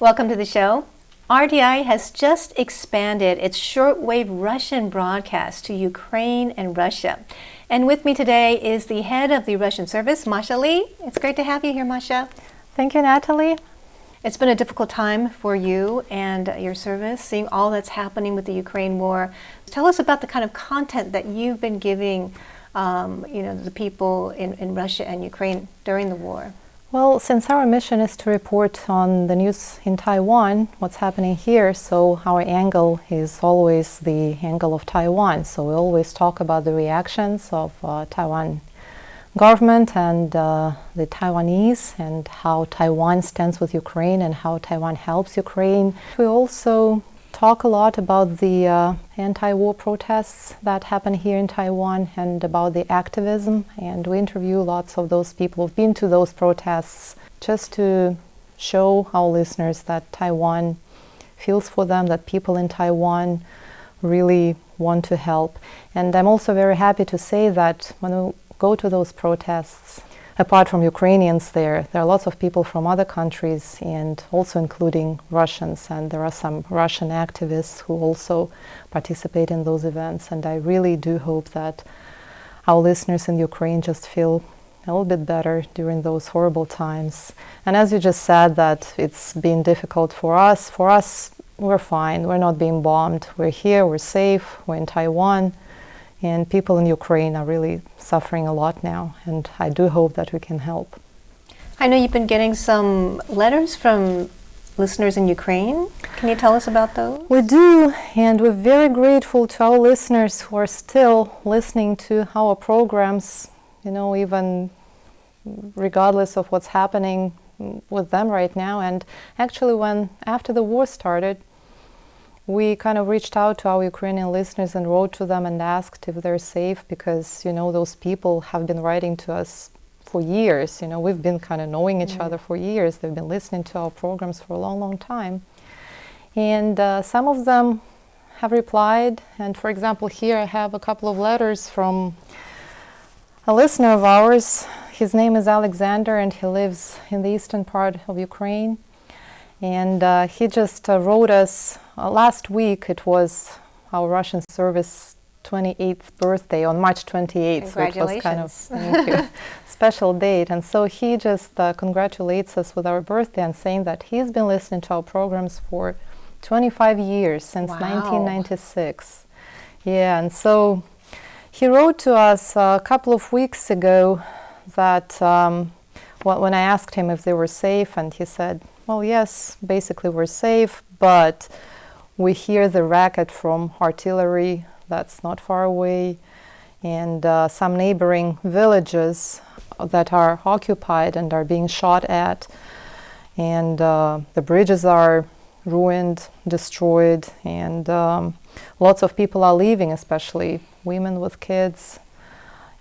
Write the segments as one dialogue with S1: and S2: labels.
S1: Welcome to the show. RTI has just expanded its shortwave Russian broadcast to Ukraine and Russia. And with me today is the head of the Russian service, Masha Lee. It's great to have you here, Masha.
S2: Thank you, Natalie.
S1: It's been a difficult time for you and your service, seeing all that's happening with the Ukraine war. Tell us about the kind of content that you've been giving the people in Russia and Ukraine during the war.
S2: Well, since our mission is to report on the news in Taiwan, what's happening here, so our angle is always the angle of Taiwan. So we always talk about the reactions of Taiwan government and the Taiwanese, and how Taiwan stands with Ukraine and how Taiwan helps Ukraine. We also talk a lot about the anti-war protests that happen here in Taiwan and about the activism, and we interview lots of those people who've been to those protests just to show our listeners that Taiwan feels for them, that people in Taiwan really want to help. And I'm also very happy to say that when we go to those protests, apart from Ukrainians there are lots of people from other countries, and also including Russians, and there are some Russian activists who also participate in those events. And I really do hope that our listeners in Ukraine just feel a little bit better during those horrible times. And as you just said, that it's been difficult for us, we're fine, we're not being bombed, we're here, we're safe, we're in Taiwan. And people in Ukraine are really suffering a lot now, and I do hope that we can help.
S1: I know you've been getting some letters from listeners in Ukraine. Can you tell us about those?
S2: We do, and we're very grateful to our listeners who are still listening to our programs, even regardless of what's happening with them right now. And actually, after the war started, we kind of reached out to our Ukrainian listeners and wrote to them and asked if they're safe, because, those people have been writing to us for years. We've been kind of knowing each other for years. They've been listening to our programs for a long, long time. And some of them have replied. And for example, here I have a couple of letters from a listener of ours. His name is Alexander, and he lives in the eastern part of Ukraine. And he just wrote us last week. It was our Russian service 28th birthday on March 28th.
S1: Congratulations.
S2: So it was kind of thank you, special date. And so he just congratulates us with our birthday and saying that he's been listening to our programs for 25 years, since 1996. Yeah, and so he wrote to us a couple of weeks ago that when I asked him if they were safe, and he said, well, yes, basically we're safe, but we hear the racket from artillery that's not far away, and some neighboring villages that are occupied and are being shot at, and the bridges are ruined, destroyed, and lots of people are leaving, especially women with kids.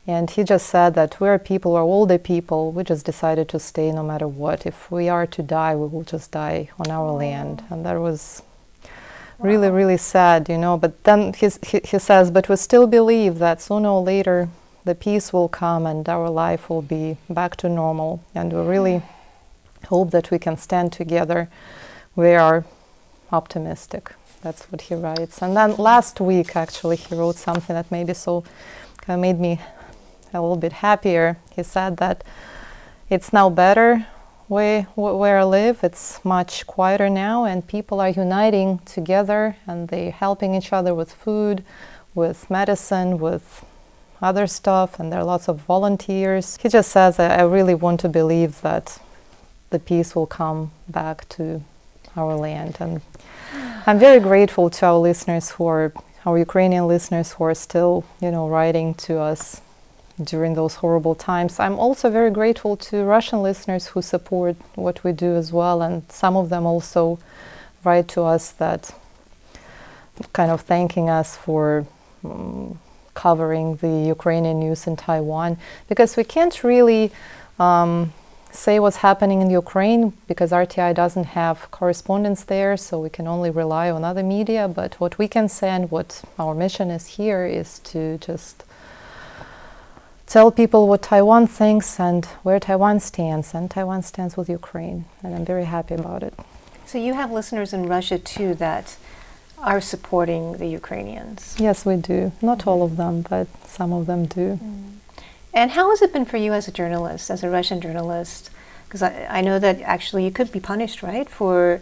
S2: And he just said that we're older people, we just decided to stay no matter what. If we are to die, we will just die on our land. And that was really, really sad, But then he says, but we still believe that sooner or later the peace will come and our life will be back to normal. And we really hope that we can stand together. We are optimistic. That's what he writes. And then last week, actually, he wrote something that maybe kind of made me a little bit happier. He said that it's now better where I live. It's much quieter now, and people are uniting together, and they're helping each other with food, with medicine, with other stuff, and there are lots of volunteers. He just says, I really want to believe that the peace will come back to our land. And I'm very grateful to our listeners our Ukrainian listeners who are still, writing to us during those horrible times. I'm also very grateful to Russian listeners who support what we do as well, and some of them also write to us that kind of thanking us for covering the Ukrainian news in Taiwan, because we can't really say what's happening in Ukraine because RTI doesn't have correspondents there, so we can only rely on other media. But what we can say and what our mission is here is to just tell people what Taiwan thinks and where Taiwan stands. And Taiwan stands with Ukraine, and I'm very happy about it.
S1: So you have listeners in Russia too that are supporting the Ukrainians.
S2: Yes, we do. Not all of them, but some of them do.
S1: And how has it been for you as a journalist, as a Russian journalist? Because I know that actually you could be punished, right, for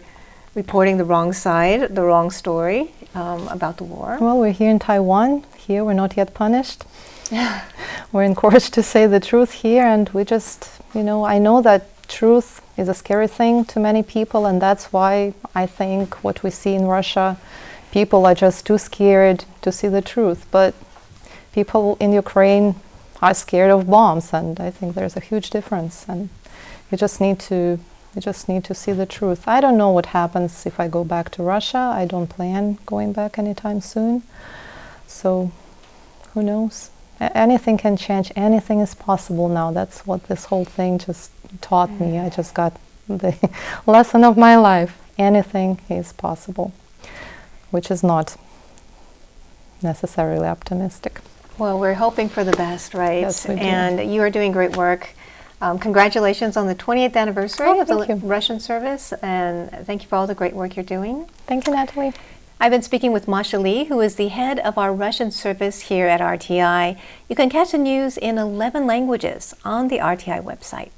S1: reporting the wrong side, the wrong story about the war.
S2: Well, we're here in Taiwan. Here we're not yet punished. We're encouraged to say the truth here, and we just, I know that truth is a scary thing to many people, and that's why I think what we see in Russia, people are just too scared to see the truth. But people in Ukraine are scared of bombs, and I think there's a huge difference, and you just need to see the truth. I don't know what happens if I go back to Russia. I don't plan going back anytime soon. So who knows? Anything can change. Anything is possible now. That's what this whole thing just taught me. I just got the lesson of my life. Anything is possible, which is not necessarily optimistic.
S1: Well, we're hoping for the best, right?
S2: Yes, we do.
S1: And you are doing great work. Congratulations on the 20th anniversary of the
S2: you.
S1: Russian service, and thank you for all the great work you're doing.
S2: Thank you, Natalie.
S1: I've been speaking with Masha Lee, who is the head of our Russian service here at RTI. You can catch the news in 11 languages on the RTI website.